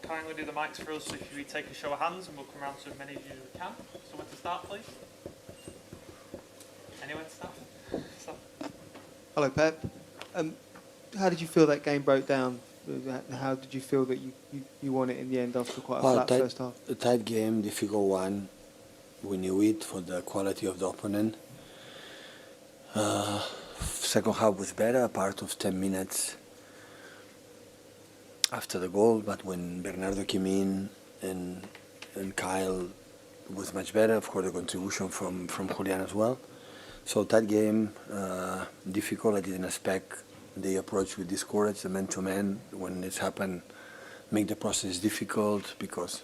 kindly do the mics for us, so if you take a show of hands, and we'll come around to as many of you as we can. So when to start, please? Anyone to start? Hello, Pep. How did you feel that game broke down? How did you feel that you won it in the end after quite a flat first half? A tight game, difficult one. We knew it for the quality of the opponent. Second half was better, apart of 10 minutes after the goal, but when Bernardo came in and Kyle was much better, of course the contribution from Julian as well. So that game, difficult. I didn't expect the approach with this courage, the man-to-man, when it's happened, make the process difficult because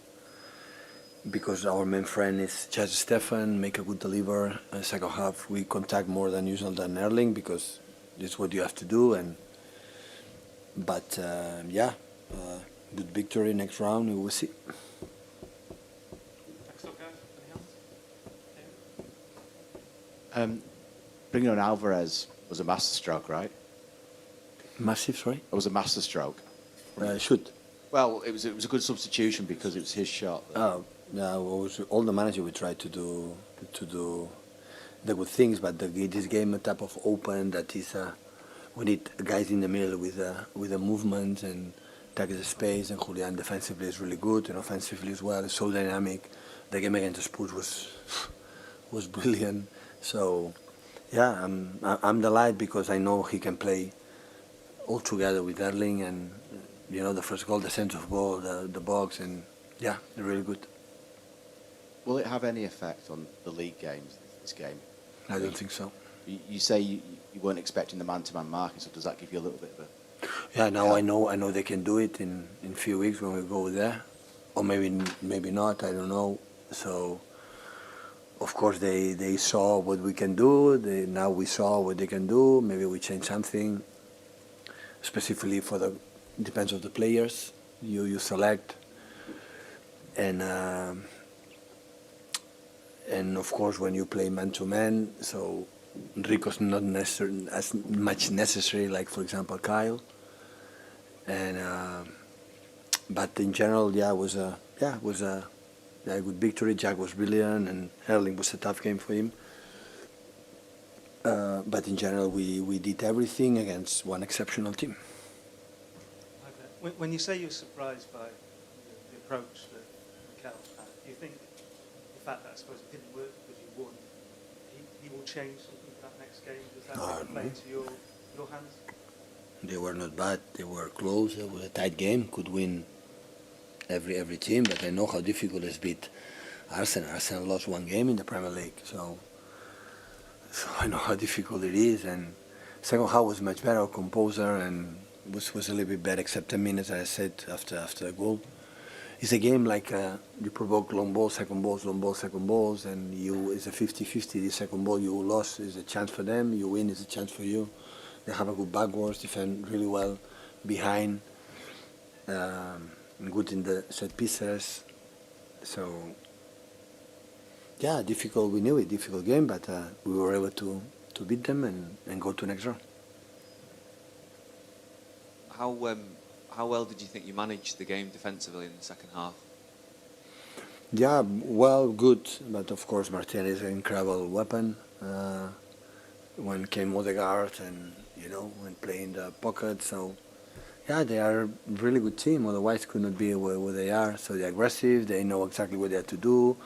our main friend is Chaz Stefan, make a good deliver. Second half, we contact more than usual than Erling because it's what you have to do. But good victory next round, we will see. Next up, guys. Any hands? Bringing on Alvarez was a masterstroke, right? Massive, sorry? It was a masterstroke. Shoot. Well, it was a good substitution because it was his shot. Yeah, all the manager we try to do the good things, but this game a type of open that is we need guys in the middle with the movement and target the space, and Julian defensively is really good and offensively as well. It's so dynamic. The game against Spurs was brilliant. So yeah, I'm delighted because I know he can play all together with Erling, and the first goal, the center of goal, the box, and yeah, they're really good. Will it have any effect on the league games, this game? I don't think so. You say you weren't expecting the man-to-man marking, so does that give you a little bit of a... Yeah, now I know they can do it in a few weeks when we go there, or maybe not, I don't know. So of course they saw what we can do, now we saw what they can do, maybe we change something, specifically depends on the players you select, and of course when you play man-to-man, so Rico's not as much necessary like, for example, Kyle, and but in general, it was a good victory. Jack was brilliant, and Erling was a tough game for him. But in general, we did everything against one exceptional team. When you say you're surprised by the approach that Mikel had, do you think the fact that I suppose it didn't work because you won, he will change something for that next game? Does that play into your hands? They were not bad. They were close. It was a tight game. Could win every team, but I know how difficult it's beat Arsenal. Arsenal lost one game in the Premier League, so I know how difficult it is. And second half was much better, composer, and was a little bit better, except 10 minutes, as I said, after the goal. It's a game like you provoke long balls, second balls, long balls, second balls, and it's a 50-50. The second ball you lost is a chance for them, you win is a chance for you. They have a good backwards, defend really well behind, good in the set pieces. So yeah, difficult. We knew it, difficult game, but we were able to beat them and go to next round. How well did you think you managed the game defensively in the second half? Yeah, well, good, but of course Martinez is an incredible weapon. When came Odegaard and when playing the pocket, so yeah, they are a really good team. Otherwise, could not be where they are. So they're aggressive. They know exactly what they have to do.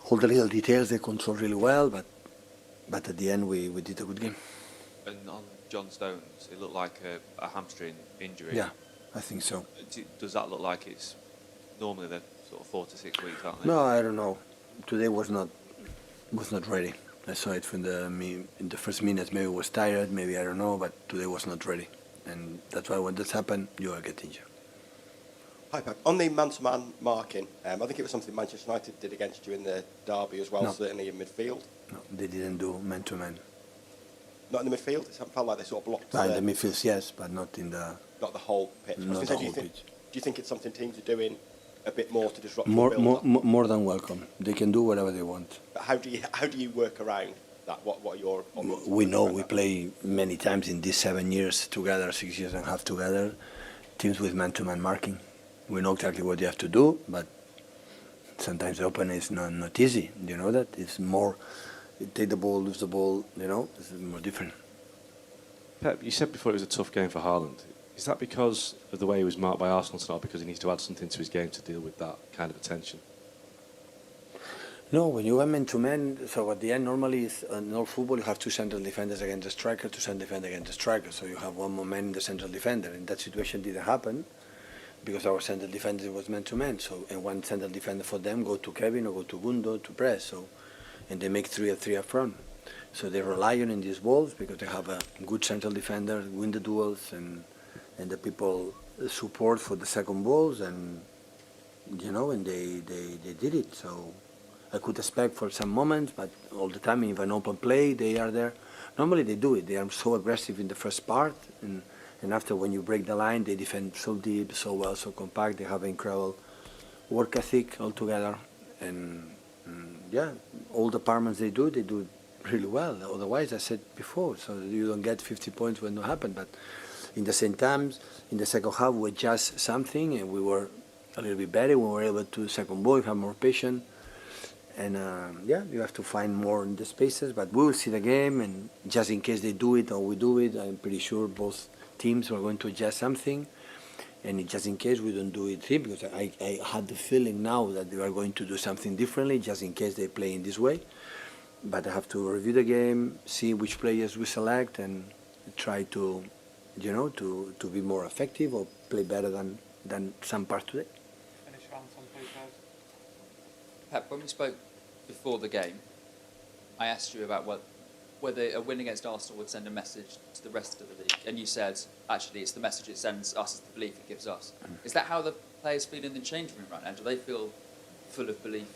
All the little details they control really well, but at the end we did a good game. And on John Stones, it looked like a hamstring injury. Yeah, I think so. Does that look like it's normally the sort of 4 to 6 weeks, aren't they? No, I don't know. Today was not ready. I saw it from in the first minutes. Maybe it was tired. Maybe I don't know. But today was not ready, and that's why when this happened, you will get injured. Hi, Pep. On the man-to-man marking, I think it was something Manchester United did against you in the derby as well, No. certainly in midfield. No, they didn't do man-to-man. Not in the midfield? It felt like they sort of blocked In the midfield, yes, but not in the... Not the whole pitch. Not the whole pitch. Do you think it's something teams are doing a bit more to disrupt your build-up? More than welcome. They can do whatever they want. But how do you work around that? What are your... We know we play many times in these 7 years together, 6 years and a half together, teams with man-to-man marking. We know exactly what you have to do, but sometimes the opening is not easy. You know that? It's more, you take the ball, lose the ball, you know, it's more different. Pep, you said before it was a tough game for Haaland. Is that because of the way he was marked by Arsenal tonight, because he needs to add something to his game to deal with that kind of attention? No, when you are man-to-man, so at the end normally is, in all football you have two central defenders against the striker, two central defenders against the striker, so you have one more man in the central defender. In that situation didn't happen because our central defender was man-to-man, so and one central defender for them go to Kevin or go to Gundo to press, so and they make 3-3 up front. So they rely on in these balls because they have a good central defender, win the duels, and the people support for the second balls, and you know, and they did it. So I could expect for some moments, but all the time, if an open play, they are there. Normally they do it. They are so aggressive in the first part, and after when you break the line, they defend so deep, so well, so compact. They have incredible work ethic altogether, and yeah, all the departments they do it really well. Otherwise, I said before, so you don't get 50 points when it happened. But in the same time, in the second half, we adjust something, and we were a little bit better. We were able to second ball, have more patience. And yeah, you have to find more in the spaces, but we will see the game, and just in case they do it or we do it, I'm pretty sure both teams are going to adjust something, and just in case we don't do it, because I had the feeling now that they are going to do something differently, just in case they play in this way. But I have to review the game, see which players we select, and try to, you know, to be more effective or play better than some part today. Finish your answer, please, guys. Pep, when we spoke before the game, I asked you about whether a win against Arsenal would send a message to the rest of the league, and you said, actually, it's the message it sends us, it's the belief it gives us. Is that how the players feel in the changing room right now? Do they feel full of belief?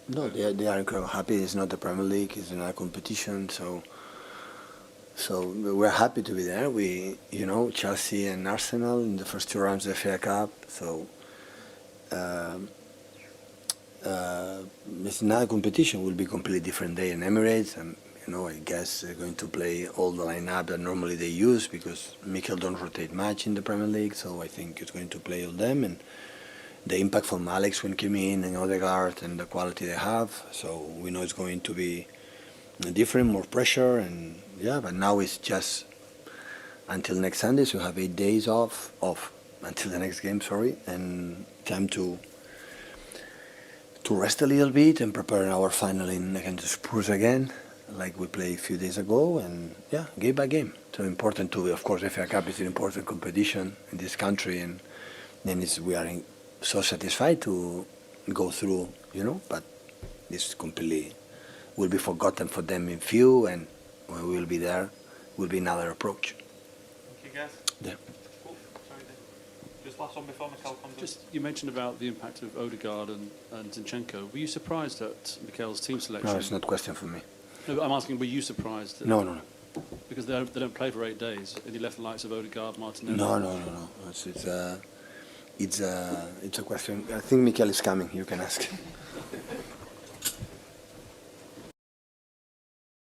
No, they are incredibly happy. It's not the Premier League; it's another competition. So we're happy to be there. We, you know, Chelsea and Arsenal in the first two rounds of the FA Cup. So it's not a competition. It will be a completely different day in Emirates. And you know, I guess they're going to play all the lineup that normally they use because Mikel don't rotate much in the Premier League. So I think it's going to play all them, and the impact from Alex when came in and Odegaard and the quality they have. So we know it's going to be different, more pressure, and yeah. But now it's just until next Sunday. So we have 8 days off until the next game. Sorry, and time to rest a little bit and prepare our final in against Spurs again, like we played a few days ago, and yeah, game by game. So important to, of course, FA Cup is an important competition in this country, and then we are so satisfied to go through, you know, but this completely will be forgotten for them in few, and when we will be there, will be another approach. Thank you, guys. Yeah. Oh, sorry, Dave. Just last one before Mikel comes in. Just, you mentioned about the impact of Odegaard and Zinchenko. Were you surprised at Mikel's team selection? No, it's not a question for me. No, but I'm asking, were you surprised? No. Because they don't play for 8 days, and he left the likes of Odegaard, Martinelli. No. It's a question. I think Mikel is coming. You can ask.